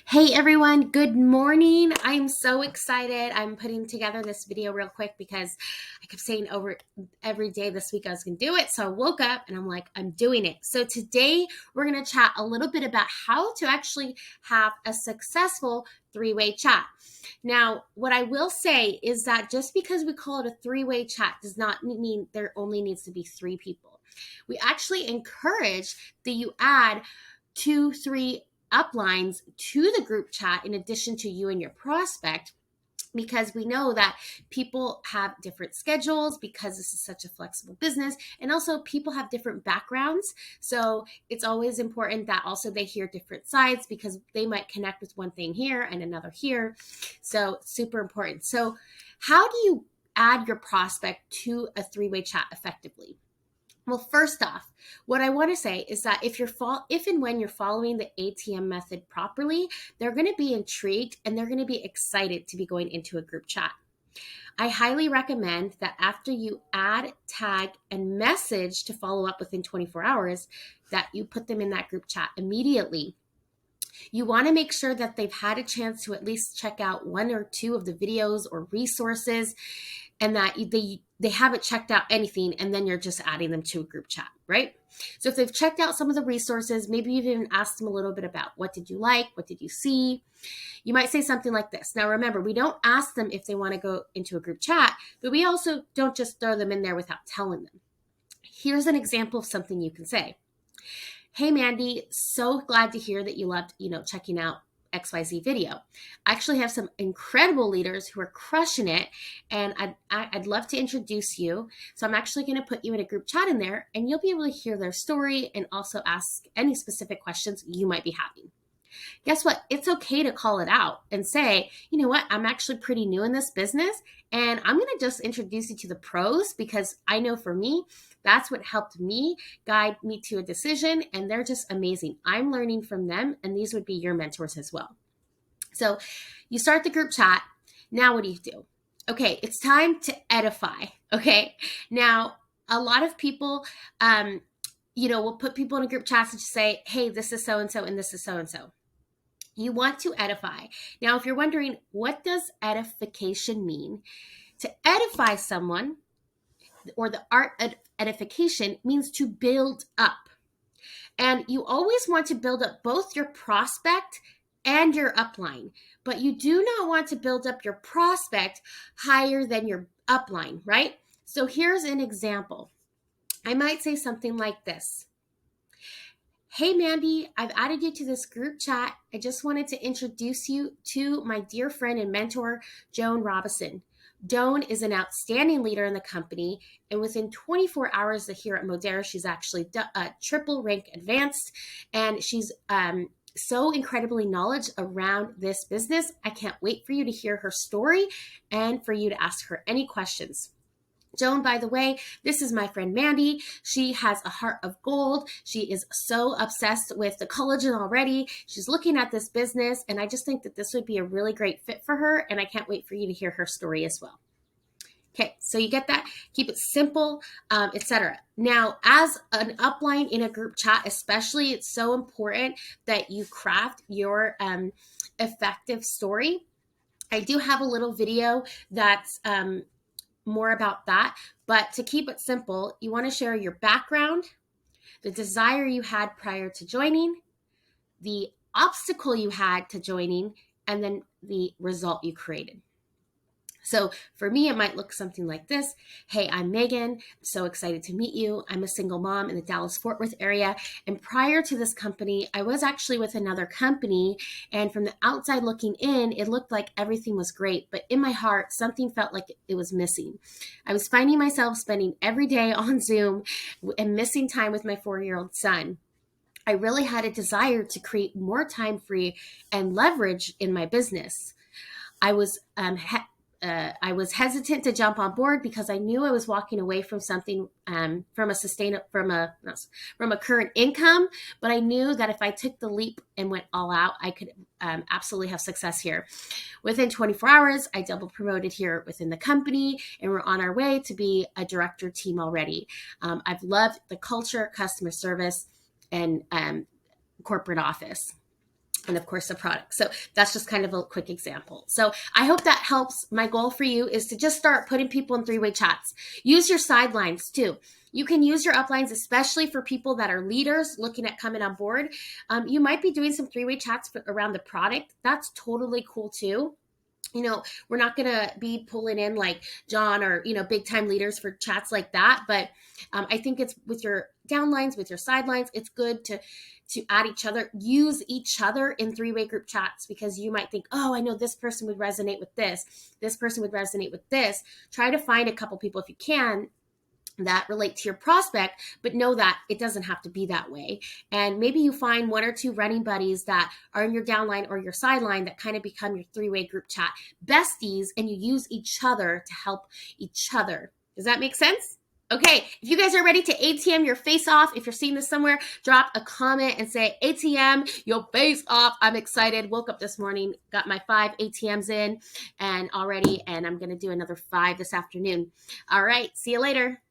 Hey everyone, good morning. I'm so excited. I'm putting together this video real quick because I kept saying over every day this week I was going to do it. So I woke up and I'm like, I'm doing it. So today we're going to chat a little bit about how to actually have a successful three-way chat. Now, what I will say is that just because we call it a three-way chat does not mean there only needs to be three people. We actually encourage that you add 2, 3 uplines to the group chat in addition to you and your prospect, because we know that people have different schedules because this is such a flexible business, and also people have different backgrounds. So it's always important that also they hear different sides because they might connect with one thing here and another here. So super important. So how do you add your prospect to a three-way chat effectively? Well, first off, what I want to say is that if and when you're following the ATM method properly, they're going to be intrigued and they're going to be excited to be going into a group chat. I highly recommend that after you add, tag, and message to follow up within 24 hours, that you put them in that group chat immediately. You want to make sure that they've had a chance to at least check out 1 or 2 of the videos or resources, and that they haven't checked out anything, and then you're just adding them to a group chat, right? So if they've checked out some of the resources, maybe you've even asked them a little bit about what did you like, what did you see? You might say something like this. Now remember, we don't ask them if they want to go into a group chat, but we also don't just throw them in there without telling them. Here's an example of something you can say. Hey Mandy, so glad to hear that you loved, checking out XYZ video. I actually have some incredible leaders who are crushing it, and I'd love to introduce you. So I'm actually going to put you in a group chat in there, and you'll be able to hear their story and also ask any specific questions you might be having. Guess what? It's okay to call it out and say, you know what? I'm actually pretty new in this business, and I'm going to just introduce you to the pros, because I know for me, that's what helped me guide me to a decision, and they're just amazing. I'm learning from them, and these would be your mentors as well. So you start the group chat. Now what do you do? Okay, it's time to edify. Okay, now a lot of people, will put people in a group chat and just say, hey, this is so-and-so and this is so-and-so. You want to edify. Now, if you're wondering, what does edification mean? To edify someone, or the art of edification, means to build up. And you always want to build up both your prospect and your upline, but you do not want to build up your prospect higher than your upline, right? So here's an example. I might say something like this. Hey Mandy, I've added you to this group chat. I just wanted to introduce you to my dear friend and mentor, Joan Robison. Joan is an outstanding leader in the company, and within 24 hours here at Modera, she's actually triple rank advanced, and she's so incredibly knowledgeable around this business. I can't wait for you to hear her story and for you to ask her any questions. Joan, by the way, this is my friend Mandy. She has a heart of gold. She is so obsessed with the collagen already. She's looking at this business, and I just think that this would be a really great fit for her, and I can't wait for you to hear her story as well. Okay, so you get that? Keep it simple, etc. Now, as an upline in a group chat, especially, it's so important that you craft your effective story. I do have a little video that's more about that, but to keep it simple, you want to share your background, the desire you had prior to joining, the obstacle you had to joining, and then the result you created. So for me, it might look something like this. Hey, I'm Megan. So excited to meet you. I'm a single mom in the Dallas-Fort Worth area. And prior to this company, I was actually with another company. And from the outside looking in, it looked like everything was great. But in my heart, something felt like it was missing. I was finding myself spending every day on Zoom and missing time with my 4-year-old son. I really had a desire to create more time free and leverage in my business. I was hesitant to jump on board because I knew I was walking away from something, from a current income. But I knew that if I took the leap and went all out, I could absolutely have success here. Within 24 hours, I double promoted here within the company, and we're on our way to be a director team already. I've loved the culture, customer service, and corporate office. and of course the product. So that's just kind of a quick example. So I hope that helps. My goal for you is to just start putting people in three-way chats. Use your sidelines too. You can use your uplines, especially for people that are leaders looking at coming on board. You might be doing some three-way chats around the product. That's totally cool too. We're not going to be pulling in like John or, big time leaders for chats like that. But I think it's with your downlines, with your sidelines, it's good to add use each other in three-way group chats, because you might think, oh, I know this person would resonate with this person would resonate with this. Try to find a couple people, if you can, that relate to your prospect, but know that it doesn't have to be that way. And maybe you find one or two running buddies that are in your downline or your sideline that kind of become your three-way group chat besties, and you use each other to help each other. Does that make sense? Okay, if you guys are ready to ATM your face off, if you're seeing this somewhere, drop a comment and say, ATM your face off. I'm excited. Woke up this morning, got my 5 ATMs in and I'm going to do another 5 this afternoon. All right, see you later.